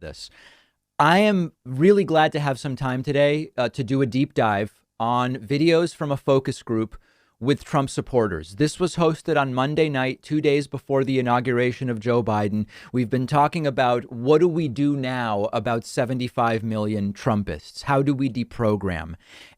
this. I am really glad to have some time today to do a deep dive on videos from a focus group with Trump supporters. This was hosted on Monday night, 2 days before the inauguration of Joe Biden. We've been talking about what do we do now about 75 million Trumpists? How do we deprogram?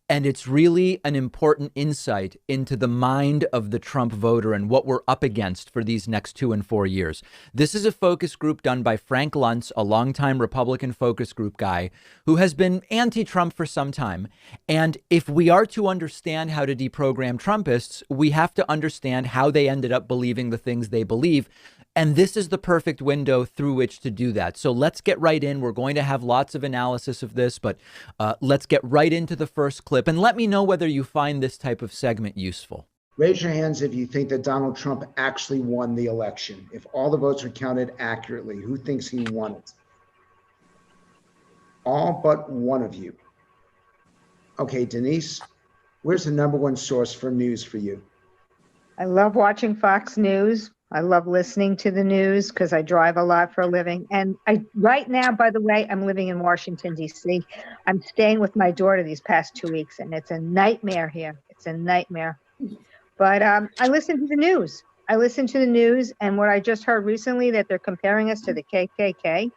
And it's really an important insight into the mind of the Trump voter and what we're up against for these next 2 and 4 years. This is a focus group done by Frank Luntz, a longtime Republican focus group guy who has been anti-Trump for some time. And if we are to understand how to deprogram Trumpists, we have to understand how they ended up believing the things they believe. And this is the perfect window through which to do that. So let's get right in. We're going to have lots of analysis of this, but let's get right into the first clip. And let me know whether you find this type of segment useful. Raise your hands if you think that Donald Trump actually won the election. If all the votes are counted accurately, who thinks he won it? All but one of you. Okay, Denise, where's the number one source for news for you? I love watching Fox News. I love listening to the news because I drive a lot for a living. And right now, by the way, I'm living in Washington, D.C. I'm staying with my daughter these past 2 weeks, and it's a nightmare here. It's a nightmare. But I listen to the news. And what I just heard recently that they're comparing us to the KKK.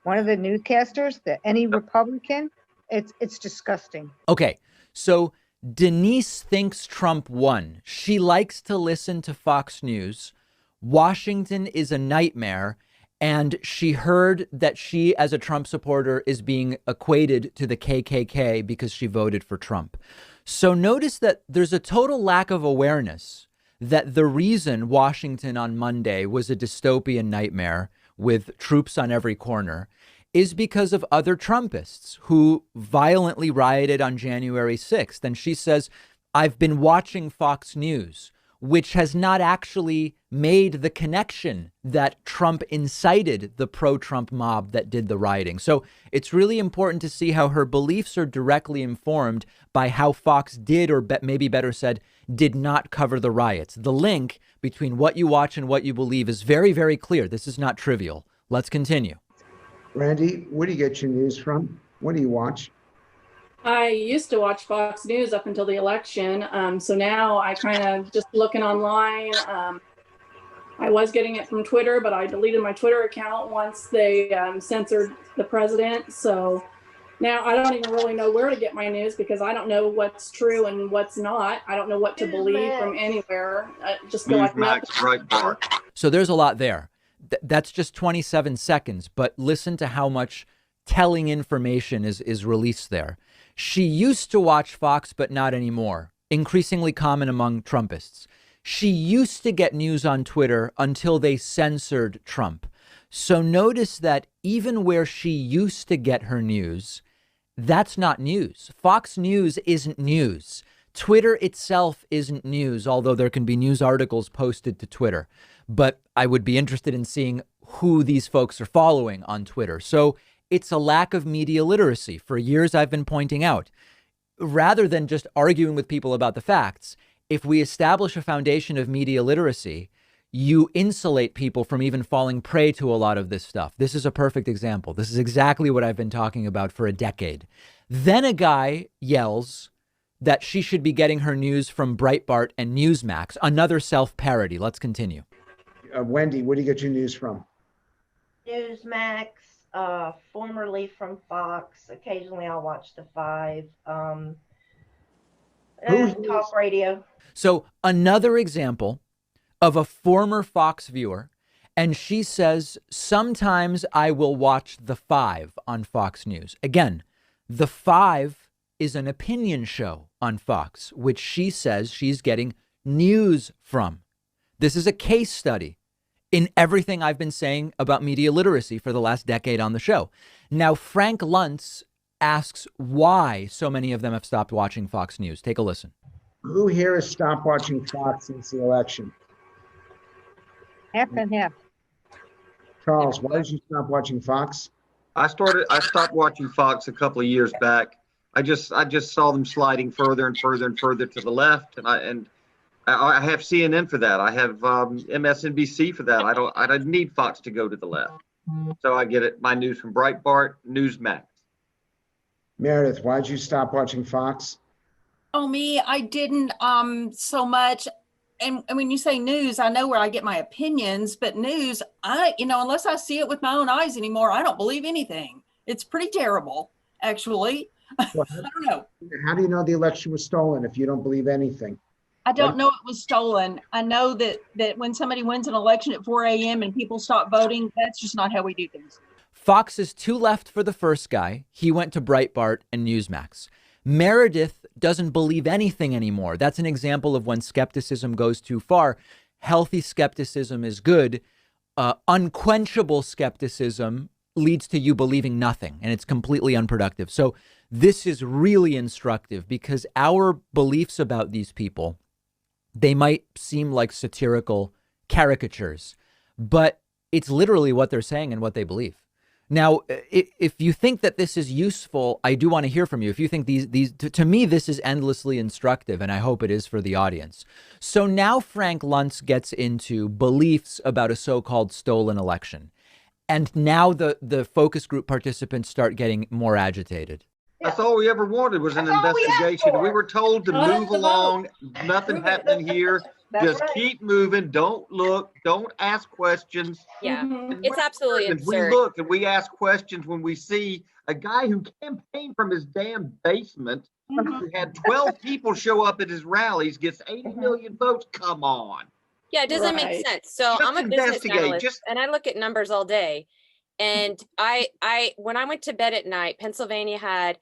One of the newscasters, any Republican, it's disgusting. Okay, so Denise thinks Trump won. She likes to listen to Fox News. Washington is a nightmare. And she heard that she, as a Trump supporter, is being equated to the KKK because she voted for Trump. So notice that there's a total lack of awareness that the reason Washington on Monday was a dystopian nightmare with troops on every corner is because of other Trumpists who violently rioted on January 6th. And she says, I've been watching Fox News, which has not actually made the connection that Trump incited the pro-Trump mob that did the rioting. So it's really important to see how her beliefs are directly informed by how Fox did, or maybe better said, did not cover the riots. The link between what you watch and what you believe is very, very clear. This is not trivial. Let's continue. Randy, where do you get your news from? What do you watch? I used to watch Fox News up until the election. So now I kind of just looking online. I was getting it from Twitter, but I deleted my Twitter account once they censored the president. So now I don't even really know where to get my news because I don't know what's true and what's not. I don't know what to believe from anywhere. I just feel like Max, right, Bart. So there's a lot there. That's just 27 seconds, but listen to how much telling information is released there. She used to watch Fox, but not anymore. Increasingly common among Trumpists. She used to get news on Twitter until they censored Trump. So notice that even where she used to get her news, that's not news. Fox News isn't news. Twitter itself isn't news, although there can be news articles posted to Twitter. But I would be interested in seeing who these folks are following on Twitter. So it's a lack of media literacy. For years, I've been pointing out, rather than just arguing with people about the facts, if we establish a foundation of media literacy, you insulate people from even falling prey to a lot of this stuff. This is a perfect example. This is exactly what I've been talking about for a decade. Then a guy yells that she should be getting her news from Breitbart and Newsmax, another self-parody. Let's continue. Wendy, where do you get your news from? Newsmax, formerly from Fox. Occasionally I'll watch the 5. Talk radio. So another example of a former Fox viewer, and she says, sometimes I will watch the 5 on Fox News. Again, the 5 is an opinion show on Fox, which she says she's getting news from. This is a case study in everything I've been saying about media literacy for the last decade on the show. Now, Frank Luntz asks why so many of them have stopped watching Fox News. Take a listen. Who here has stopped watching Fox since the election? Half and half. Charles, why did you stop watching Fox? I stopped watching Fox a couple of years back. I just saw them sliding further and further and further to the left, and I have CNN for that. I have MSNBC for that. I don't need Fox to go to the left. So I get it. My news from Breitbart, Newsmax. Meredith, why'd you stop watching Fox? Oh, me, I didn't so much. And when you say news, I know where I get my opinions, but news, unless I see it with my own eyes anymore, I don't believe anything. It's pretty terrible, actually. Well, I don't know. How do you know the election was stolen if you don't believe anything? I don't know it was stolen. I know that when somebody wins an election at 4 a.m. and people stop voting, that's just not how we do things. Fox is two left for the first guy. He went to Breitbart and Newsmax. Meredith doesn't believe anything anymore. That's an example of when skepticism goes too far. Healthy skepticism is good. Unquenchable skepticism leads to you believing nothing, and it's completely unproductive. So this is really instructive because our beliefs about these people, they might seem like satirical caricatures, but it's literally what they're saying and what they believe. Now, if you think that this is useful, I do want to hear from you. If you think these to me, this is endlessly instructive, and I hope it is for the audience. So now Frank Luntz gets into beliefs about a so-called stolen election. And now the focus group participants start getting more agitated. That's all we ever wanted was an That's all we asked investigation. for. We were told to Let us move vote. along. Nothing happening here. That's Just right. keep moving. Don't look. Don't ask questions. Yeah, Mhm. it's absolutely And we absurd. look and we ask questions when we see a guy who campaigned from his damn basement, who had 12 people show up at his rallies, gets 80 million votes. Come on. Yeah, it doesn't Right. make sense. So Just I'm a business investigate, analyst just- and I look at numbers all day. And I when I went to bed at night, Pennsylvania had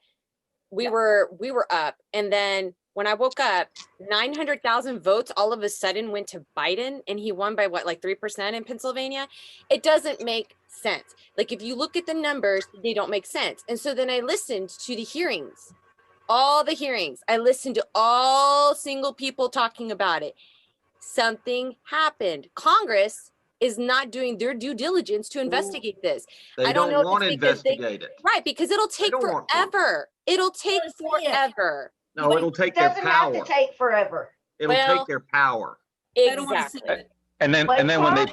we were up, and then when I woke up, 900,000 votes all of a sudden went to Biden, and he won by what, like 3% in Pennsylvania. It doesn't make sense. Like if you look at the numbers, they don't make sense. And so then I listened to the hearings, all the hearings. I listened to all single people talking about it. Something happened. Congress is not doing their due diligence to investigate this. They I don't know if want to it's because they- investigate it. Right, because it'll take don't want to. forever. It'll take Let's see it. forever. No, But it'll It take their doesn't have power. to take forever. It'll Well- take their power. I don't want to see Exactly. it. And then Like when they Fox?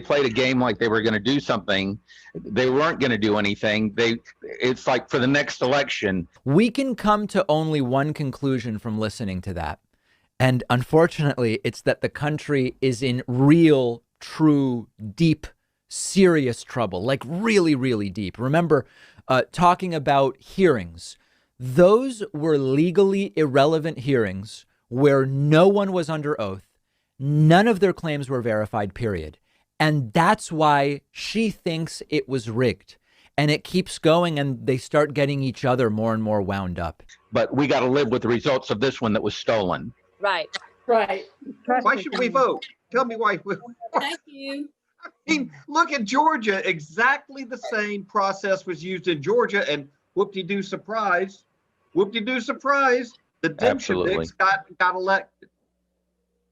played a game like they were going to do something, they weren't going to do anything. It's like for the next election. We can come to only one conclusion from listening to that. And unfortunately, it's that the country is in real, true, deep, serious trouble, like really, really deep. Remember, talking about hearings, those were legally irrelevant hearings where no one was under oath. None of their claims were verified, period. And that's why she thinks it was rigged. And it keeps going, and they start getting each other more and more wound up. But we got to live with the results of this one that was stolen. Right. Right. Why should we vote? Tell me why. Thank you. I mean, look at Georgia. Exactly the same process was used in Georgia, and whoop-de-doo surprise, the Absolutely. Dimshiviks got elected.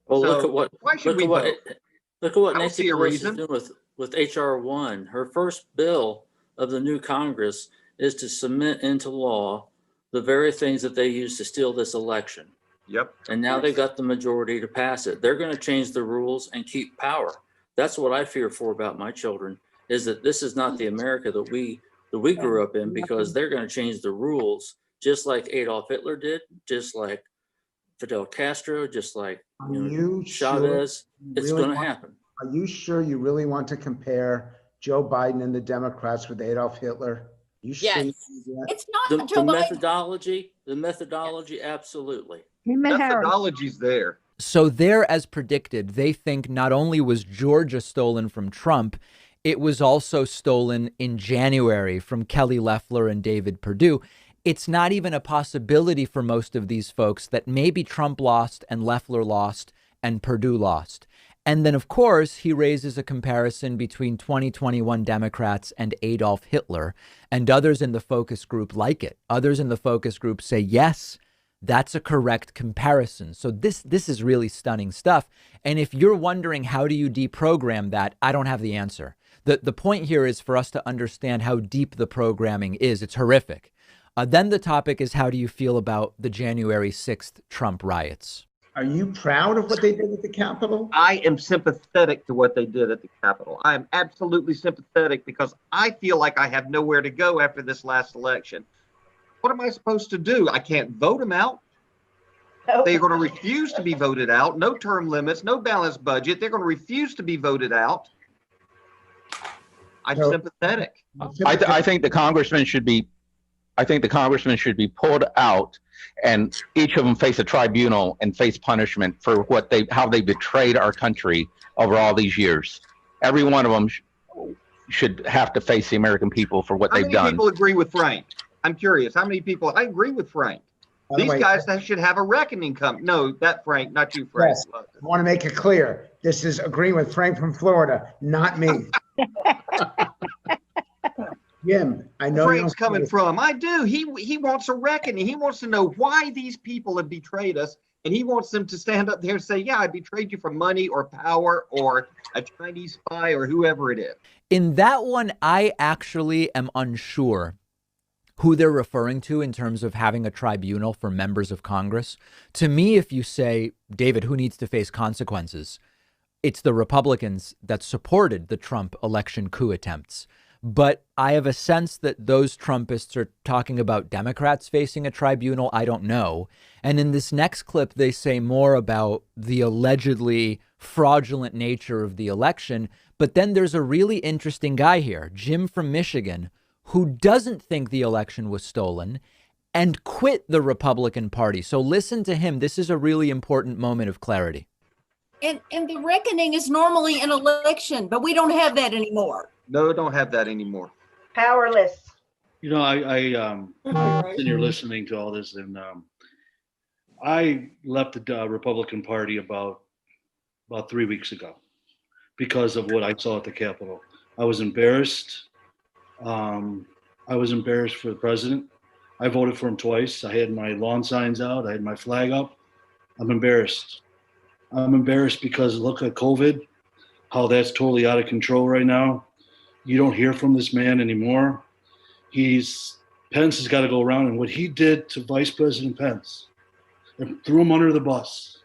Well, So, look at what why should look we at what vote? look at what I don't Nancy see a Pelosi is reason. doing with HR 1. Her first bill of the new Congress is to submit into law the very things that they used to steal this election. Yep. And now they got the majority to pass it. They're going to change the rules and keep power. That's what I fear for about my children, is that this is not the America that we grew up in, because they're going to change the rules just like Adolf Hitler did, just like Fidel Castro, just like Are you Chavez. It's really going to want- happen. Are you sure you really want to compare Joe Biden and the Democrats with Adolf Hitler? You sure Yes. you wanna do that? It's not The Joe Biden. methodology, absolutely. Him and Harris. Methodology's there. So there, as predicted, they think not only was Georgia stolen from Trump, it was also stolen in January from Kelly Loeffler and David Perdue. It's not even a possibility for most of these folks that maybe Trump lost and Loeffler lost and Perdue lost. And then, of course, he raises a comparison between 2021 Democrats and Adolf Hitler, and others in the focus group like it. Others in the focus group say, yes, that's a correct comparison. So this is really stunning stuff. And if you're wondering, how do you deprogram that? I don't have the answer. The point here is for us to understand how deep the programming is. It's horrific. Then the topic is, how do you feel about the January 6th Trump riots? Are you proud of what they did at the Capitol? I am sympathetic to what they did at the Capitol. I am absolutely sympathetic because I feel like I have nowhere to go after this last election. What am I supposed to do? I can't vote them out. They're going to refuse to be voted out. No term limits, no balanced budget. They're going to refuse to be voted out. I'm sympathetic. I think the congressman should be. I think the congressman should be pulled out, and each of them face a tribunal and face punishment for how they betrayed our country over all these years. Every one of them should have to face the American people for what they've done. How many people agree with Frank? I'm curious. How many people? I agree with Frank. These guys that should have a reckoning come. No, that Frank, not you, Frank. Yes, I want to make it clear. This is agreeing with Frank from Florida, not me. Jim, I know Frank's coming from. I do. He wants a reckoning. He wants to know why these people have betrayed us, and he wants them to stand up there and say, "Yeah, I betrayed you for money or power or a Chinese spy or whoever it is." In that one, I actually am unsure who they're referring to in terms of having a tribunal for members of Congress. To me, if you say, David, who needs to face consequences, it's the Republicans that supported the Trump election coup attempts. But I have a sense that those Trumpists are talking about Democrats facing a tribunal. I don't know. And in this next clip, they say more about the allegedly fraudulent nature of the election. But then there's a really interesting guy here, Jim from Michigan, who doesn't think the election was stolen and quit the Republican Party. So listen to him. This is a really important moment of clarity. And the reckoning is normally an election, but we don't have that anymore. No, don't have that anymore. Powerless. You know, I sitting here listening to all this, and I left the Republican Party about 3 weeks ago because of what I saw at the Capitol. I was embarrassed. I was embarrassed for the president. I voted for him twice. I had my lawn signs out. I had my flag up. I'm embarrassed. I'm embarrassed because look at COVID, how that's totally out of control right now. You don't hear from this man anymore. Pence has got to go around, and what he did to Vice President Pence and threw him under the bus.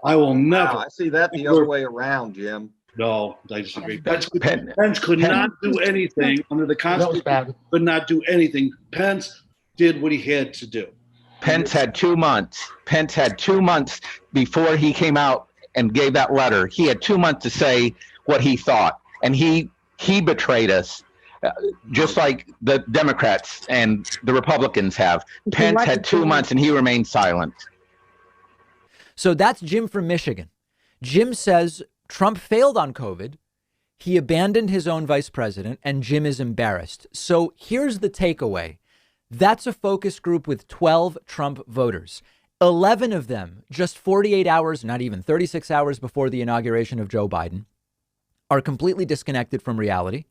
I will never. Wow, I see that the other way around, Jim. No, I disagree. Pence could not do anything under the Constitution. Could not do anything. Pence did what he had to do. Pence had 2 months. Pence had 2 months before he came out and gave that letter. He had 2 months to say what he thought, and he betrayed us, just like the Democrats and the Republicans have. Pence had 2 months, and he remained silent. So that's Jim from Michigan. Jim says Trump failed on COVID. He abandoned his own vice president, and Jim is embarrassed. So here's the takeaway. That's a focus group with 12 Trump voters. 11 of them, just 48 hours, not even 36 hours before the inauguration of Joe Biden, are completely disconnected from reality,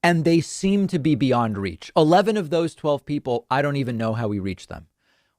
and they seem to be beyond reach. 11 of those 12 people, I don't even know how we reached them.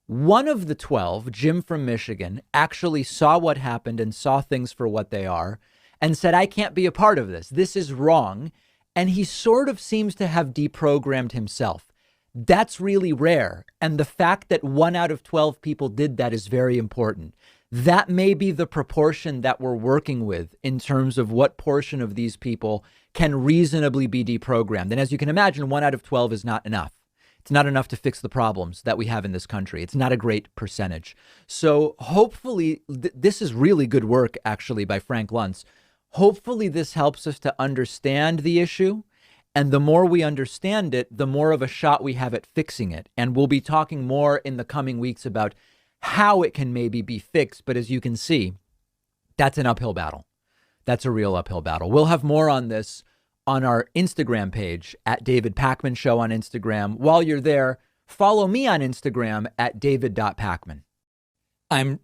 One of the 12, Jim from Michigan, actually saw what happened and saw things for what they are and said, I can't be a part of this. This is wrong. And he sort of seems to have deprogrammed himself. That's really rare. And the fact that 1 out of 12 people did that is very important. That may be the proportion that we're working with in terms of what portion of these people can reasonably be deprogrammed. And as you can imagine, 1 out of 12 is not enough. It's not enough to fix the problems that we have in this country. It's not a great percentage. So hopefully, this is really good work, actually, by Frank Luntz. Hopefully, this helps us to understand the issue. And the more we understand it, the more of a shot we have at fixing it. And we'll be talking more in the coming weeks about how it can maybe be fixed. But as you can see, that's an uphill battle. That's a real uphill battle. We'll have more on this on our Instagram page at David Pakman Show on Instagram. While you're there, follow me on Instagram at david.pakman. I'm